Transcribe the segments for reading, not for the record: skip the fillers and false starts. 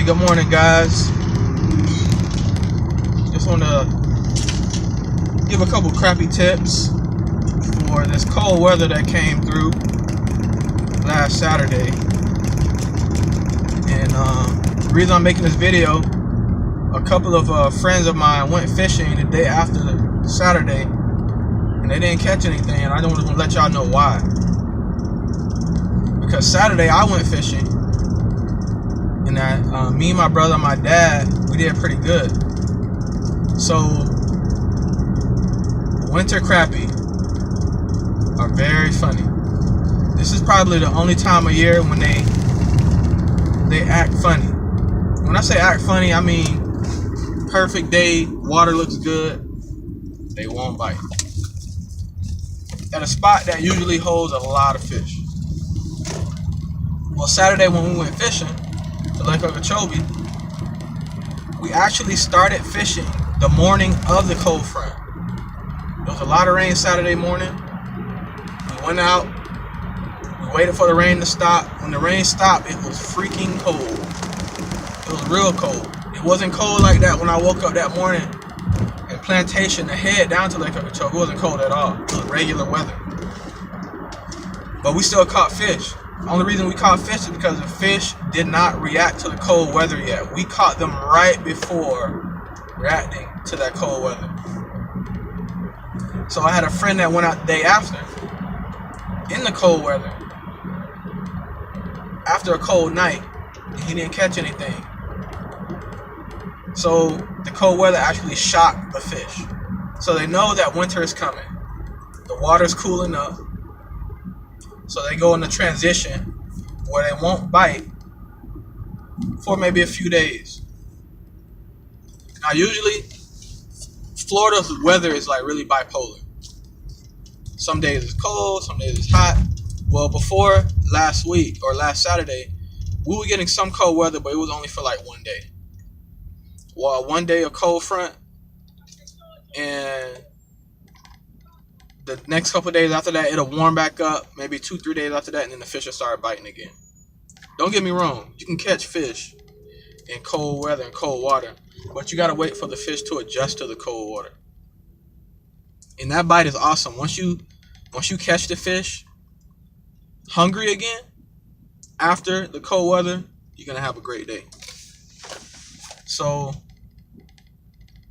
Hey, good morning, guys. Just want to give a couple crappy tips for this cold weather that came through last Saturday. And the reason I'm making this video, a couple of friends of mine went fishing the day after the Saturday, and they didn't catch anything, and I don't want to let y'all know why. Because Saturday I went fishing, and me, my brother, and my dad, we did pretty good. So winter crappie are very funny. This is probably the only time of year when they act funny. When I say act funny, I mean perfect day, water looks good, they won't bite. At a spot that usually holds a lot of fish. Well, Saturday when we went fishing to Lake Okeechobee, we actually started fishing the morning of the cold front. There was a lot of rain Saturday morning. We went out, we waited for the rain to stop. When the rain stopped, it was freaking cold. It was real cold. It wasn't cold like that when I woke up that morning in Plantation to head down to Lake Okeechobee. It wasn't cold at all. It was regular weather. But we still caught fish. The only reason we caught fish is because the fish did not react to the cold weather yet. We caught them right before reacting to that cold weather. So I had a friend that went out the day after in the cold weather after a cold night, and he didn't catch anything. So the cold weather actually shocked the fish. So they know that winter is coming. The water's cooling up. So they go into transition where they won't bite for maybe a few days. Now usually Florida's weather is like really bipolar. Some days it's cold, some days it's hot. Well, before last week or last Saturday, we were getting some cold weather, but it was only for like one day. Well, one day of cold front, and the next couple of days after that, it'll warm back up. Maybe 2-3 days after that, and then the fish will start biting again. Don't get me wrong. You can catch fish in cold weather and cold water, but you got to wait for the fish to adjust to the cold water. And that bite is awesome. Once you catch the fish hungry again after the cold weather, you're going to have a great day. So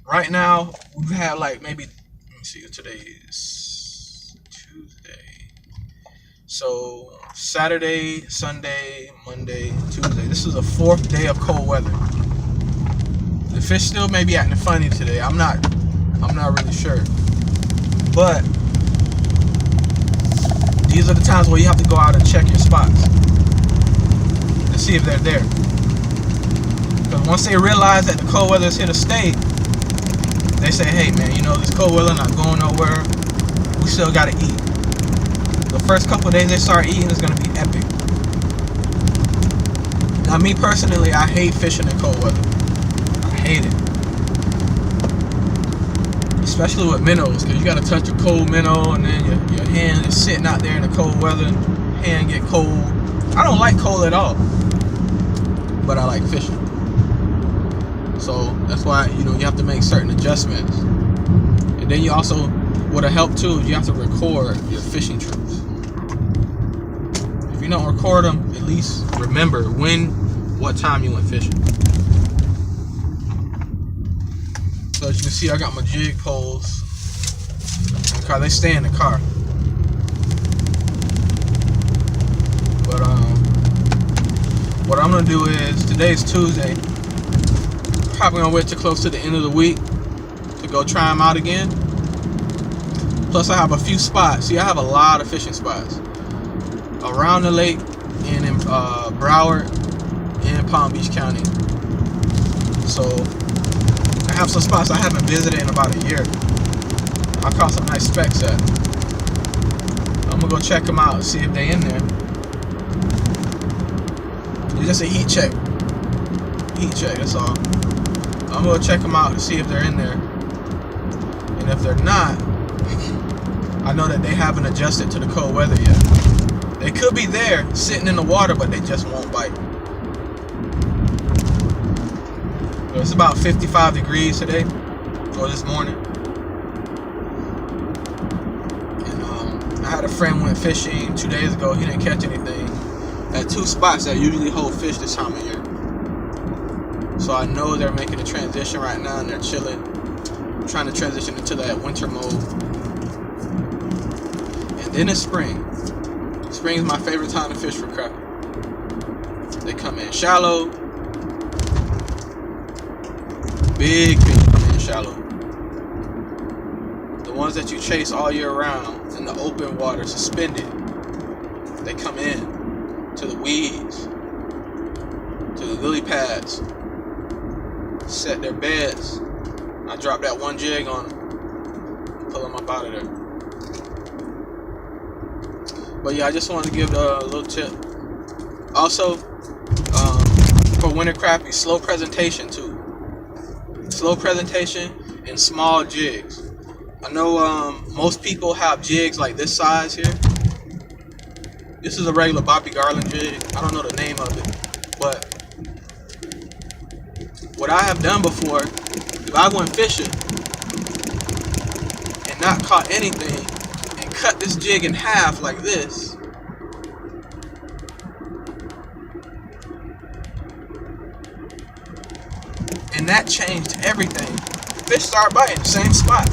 right now, we've had like maybe, let me see, today is Tuesday. So Saturday, Sunday, Monday, Tuesday. This is the 4th day of cold weather. The fish still may be acting funny today. I'm not really sure. But these are the times where you have to go out and check your spots to see if they're there. Because once they realize that the cold weather is here to stay, they say, hey man, you know, this cold weather not going nowhere. We still gotta eat. The first couple of days they start eating is gonna be epic. Now me personally, I hate fishing in cold weather. I hate it. Especially with minnows, because you gotta touch a cold minnow and then your hand is sitting out there in the cold weather, hand get cold. I don't like cold at all, but I like fishing. So that's why, you know, you have to make certain adjustments. And then you also, what'll help too, is you have to record your fishing trips. If you don't record them, at least remember what time you went fishing. So as you can see, I got my jig poles in the car. They stay in the car. But what I'm gonna do is, today's Tuesday. Probably gonna wait till close to the end of the week to go try them out again. Plus I have a few spots. See, I have a lot of fishing spots around the lake and in Broward and Palm Beach County. So I have some spots I haven't visited in about a year. I caught some nice specks at. I'm gonna go check them out and see if they're in there. It's just a heat check. Heat check, that's all. I'm gonna check them out to see if they're in there. And if they're not, I know that they haven't adjusted to the cold weather yet. They could be there, sitting in the water, but they just won't bite. So it's about 55 degrees today, or this morning. And I had a friend went fishing 2 days ago. He didn't catch anything at 2 spots that usually hold fish this time of year. So I know they're making a transition right now, and they're chilling, trying to transition into that winter mode. And then it's spring. Spring is my favorite time to fish for crappie. They come in shallow. Big fish come in shallow. The ones that you chase all year round in the open water, suspended, they come in to the weeds, to the lily pads, set their beds. I drop that one jig on them, pull them up out of there. But yeah, I just wanted to give a little tip. Also, for winter crappie, slow presentation too. Slow presentation and small jigs. I know most people have jigs like this size here. This is a regular Bobby Garland jig. I don't know the name of it, but what I have done before, if I went fishing and not caught anything, and cut this jig in half like this, and that changed everything. Fish start biting, same spot.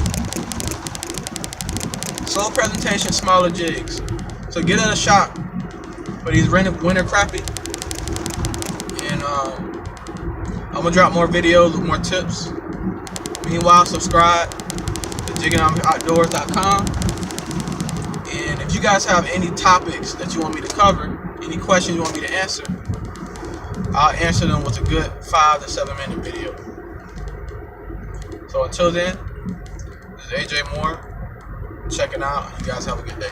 Slow presentation, smaller jigs. So get in a shop for these winter crappie, and I'm gonna drop more videos with more tips. Meanwhile, subscribe to Jiganomics.com. And if you guys have any topics that you want me to cover, any questions you want me to answer, I'll answer them with a good 5 to 7 minute video. So until then, this is AJ Moore checking out. You guys have a good day.